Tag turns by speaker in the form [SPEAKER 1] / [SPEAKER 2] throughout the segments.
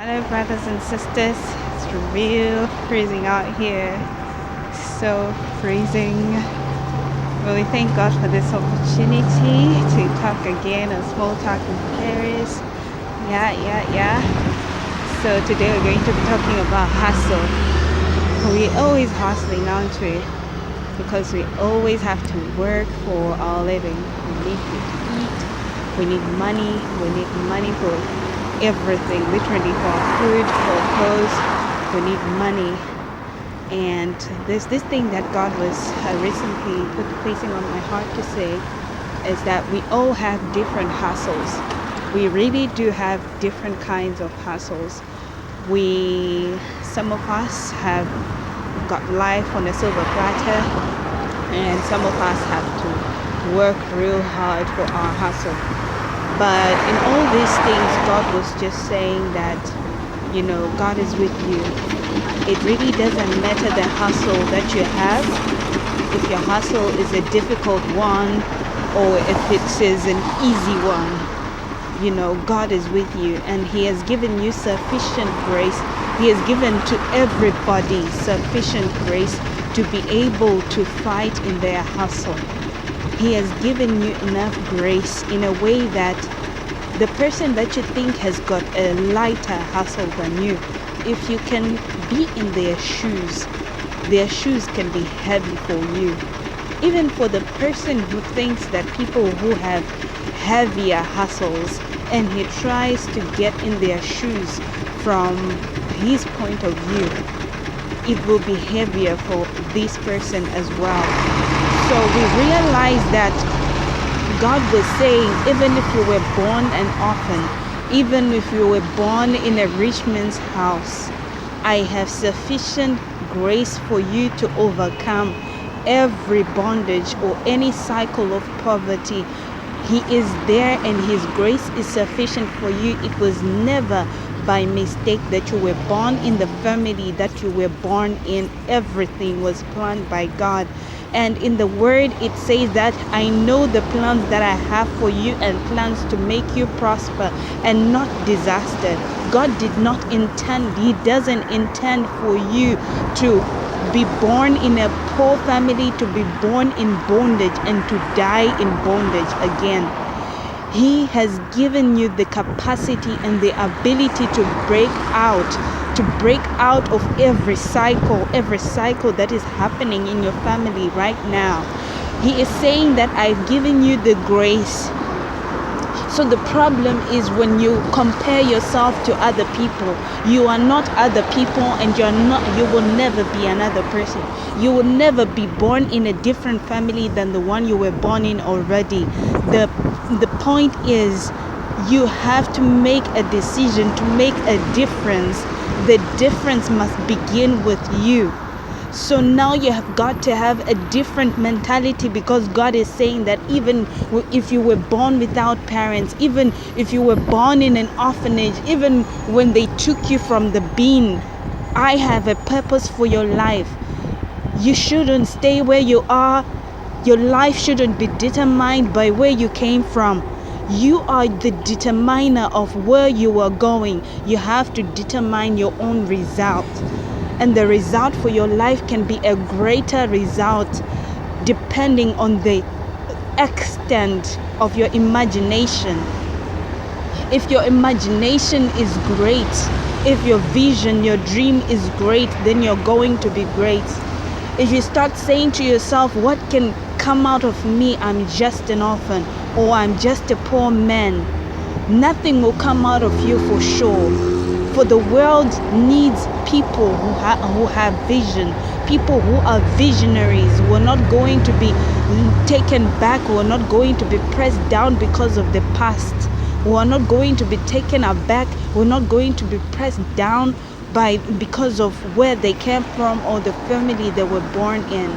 [SPEAKER 1] Hello, brothers and sisters. It's real freezing out here. So freezing. Well, we thank God for this opportunity to talk again on Small Talk in Paris. Yeah. So today we're going to be talking about hustle. We always hustling, aren't we? Because we always have to work for our living. We need to eat. We need money. We need money for everything, literally for our food, for clothes. We need money. And there's this thing that God was recently placing on my heart to say is that we all have different hustles. We really do have different kinds of hustles. Some of us have got life on a silver platter, and some of us have to work real hard for our hustle. But in all these things, God was just saying that, God is with you. It really doesn't matter the hustle that you have. If your hustle is a difficult one or if it is an easy one, God is with you, and He has given you sufficient grace. He has given to everybody sufficient grace to be able to fight in their hustle. He has given you enough grace in a way that the person that you think has got a lighter hustle than you, if you can be in their shoes can be heavy for you. Even for the person who thinks that people who have heavier hustles and he tries to get in their shoes from his point of view, it will be heavier for this person as well. So we realize that God was saying, even if you were born an orphan, even if you were born in a rich man's house, I have sufficient grace for you to overcome every bondage or any cycle of poverty. He is there, and His grace is sufficient for you. It was never by mistake that you were born in the family that you were born in. Everything was planned by God. And in the word, it says that I know the plans that I have for you, and plans to make you prosper and not disaster. God did not intend, He doesn't intend for you to be born in a poor family, to be born in bondage and to die in bondage again. He has given you the capacity and the ability to break out of every cycle that is happening in your family right now. He is saying that I've given you the grace. So the problem is when you compare yourself to other people, you are not other people, and you will never be another person. You will never be born in a different family than the one you were born in already. The point is, you have to make a decision to make a difference. The difference must begin with you. So now you have got to have a different mentality, because God is saying that even if you were born without parents, even if you were born in an orphanage, even when they took you from the bin, I have a purpose for your life. You shouldn't stay where you are. Your life shouldn't be determined by where you came from. You are the determiner of where you are going. You have to determine your own result. And the result for your life can be a greater result depending on the extent of your imagination. If your imagination is great, if your vision, your dream is great, then you're going to be great. If you start saying to yourself, what can come out of me? I'm just an orphan, or I'm just a poor man. Nothing will come out of you for sure. For the world needs people who have vision, people who are visionaries, who are not going to be taken back, who are not going to be pressed down because of the past, who are not going to be taken aback, who are not going to be pressed down because of where they came from or the family they were born in.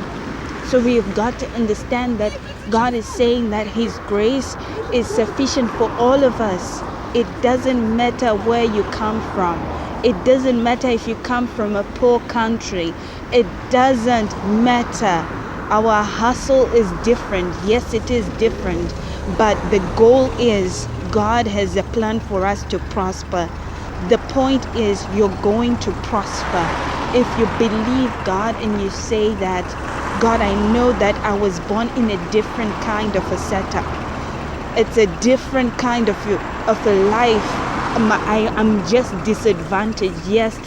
[SPEAKER 1] So we've got to understand that God is saying that His grace is sufficient for all of us. It doesn't matter where you come from. It doesn't matter if you come from a poor country. It doesn't matter. Our hustle is different. Yes, it is different. But the goal is, God has a plan for us to prosper. The point is you're going to prosper. If you believe God and you say that, God, I know that I was born in a different kind of a setup. It's a different kind of a life. I'm just disadvantaged. Yes,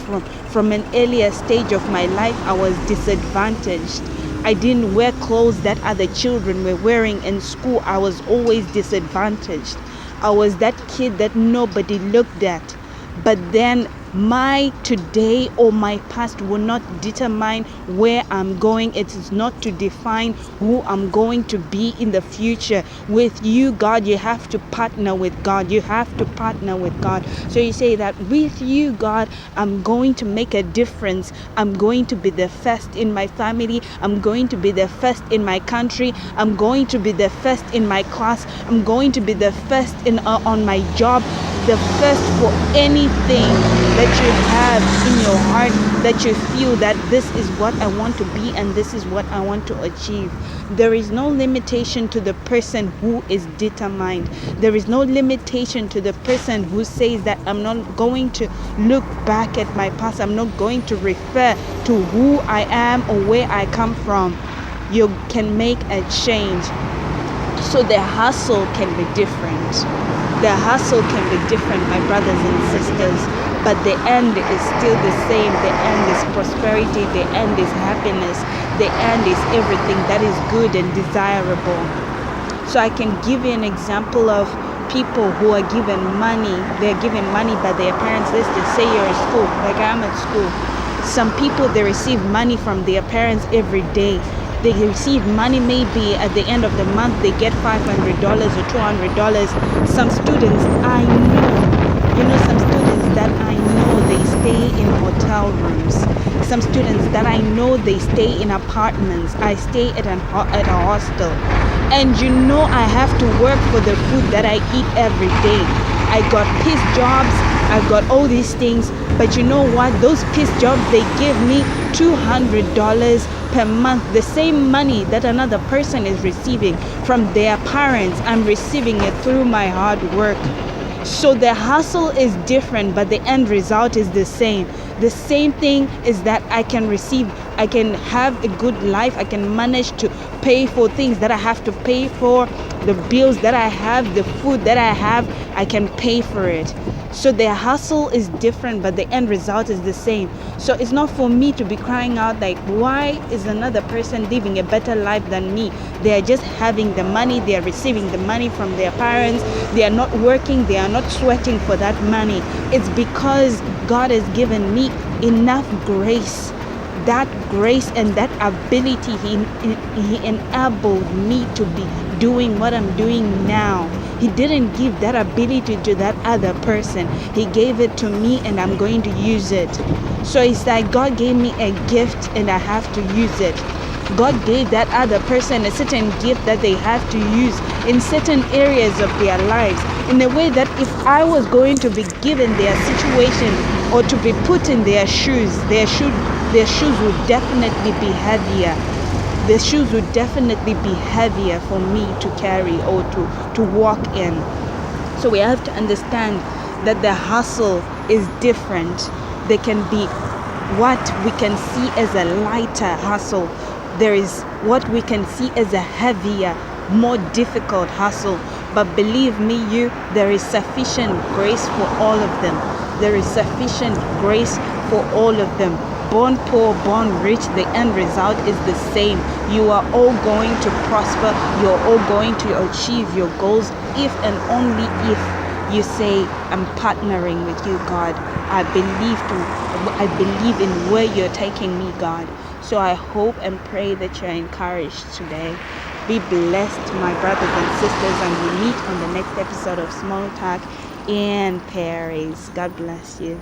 [SPEAKER 1] from an earlier stage of my life, I was disadvantaged. I didn't wear clothes that other children were wearing in school. I was always disadvantaged. I was that kid that nobody looked at. But then my today or my past will not determine where I'm going. It is not to define who I'm going to be in the future. With you, God, you have to partner with God. You have to partner with God. So you say that with you, God, I'm going to make a difference. I'm going to be the first in my family. I'm going to be the first in my country. I'm going to be the first in my class. I'm going to be the first on my job. The first for anything that you have in your heart, that you feel that this is what I want to be and this is what I want to achieve. There is no limitation to the person who is determined. There is no limitation to the person who says that I'm not going to look back at my past. I'm not going to refer to who I am or where I come from. You can make a change. So the hustle can be different. The hustle can be different, my brothers and sisters, but the end is still the same. The end is prosperity. The end is happiness. The end is everything that is good and desirable. So I can give you an example of people who are given money. They're given money by their parents. Let's just say you're at school, like I'm at school. Some people, they receive money from their parents every day. They receive money maybe at the end of the month. They get $500 or $200. Some students I know, some students that I know, they stay in hotel rooms. Some students that I know, they stay in apartments. I stay at a hostel. And I have to work for the food that I eat every day. I got piece jobs. I've got all these things. But you know what? Those piece jobs, they give me $200 per month. The same money that another person is receiving from their parents, I'm receiving it through my hard work. So the hustle is different, but the end result is the same. The same thing is that I can have a good life. I can manage to pay for things that I have to pay for, the bills that I have, the food that I have, I can pay for it. So the hustle is different, but the end result is the same. So it's not for me to be crying out like, why is another person living a better life than me? They are just having the money. They are receiving the money from their parents. They are not working. They are not sweating for that money. It's because God has given me enough grace. That grace and that ability, he enabled me to be doing what I'm doing now. He didn't give that ability to that other person. He gave it to me and I'm going to use it. So it's like God gave me a gift and I have to use it. God gave that other person a certain gift that they have to use in certain areas of their lives, in a way that if I was going to be given their situation or to be put in their shoes, their shoes would definitely be heavier. The shoes would definitely be heavier for me to carry or to walk in. So we have to understand that the hustle is different. There can be what we can see as a lighter hustle. There is what we can see as a heavier, more difficult hustle. But believe me, there is sufficient grace for all of them. There is sufficient grace for all of them. Born poor, born rich, the end result is the same. You are all going to prosper. You're all going to achieve your goals if and only if you say, I'm partnering with you, God. I believe in where you're taking me, God. So I hope and pray that you're encouraged today. Be blessed, my brothers and sisters, and we meet on the next episode of Small Talk in Paris. God bless you.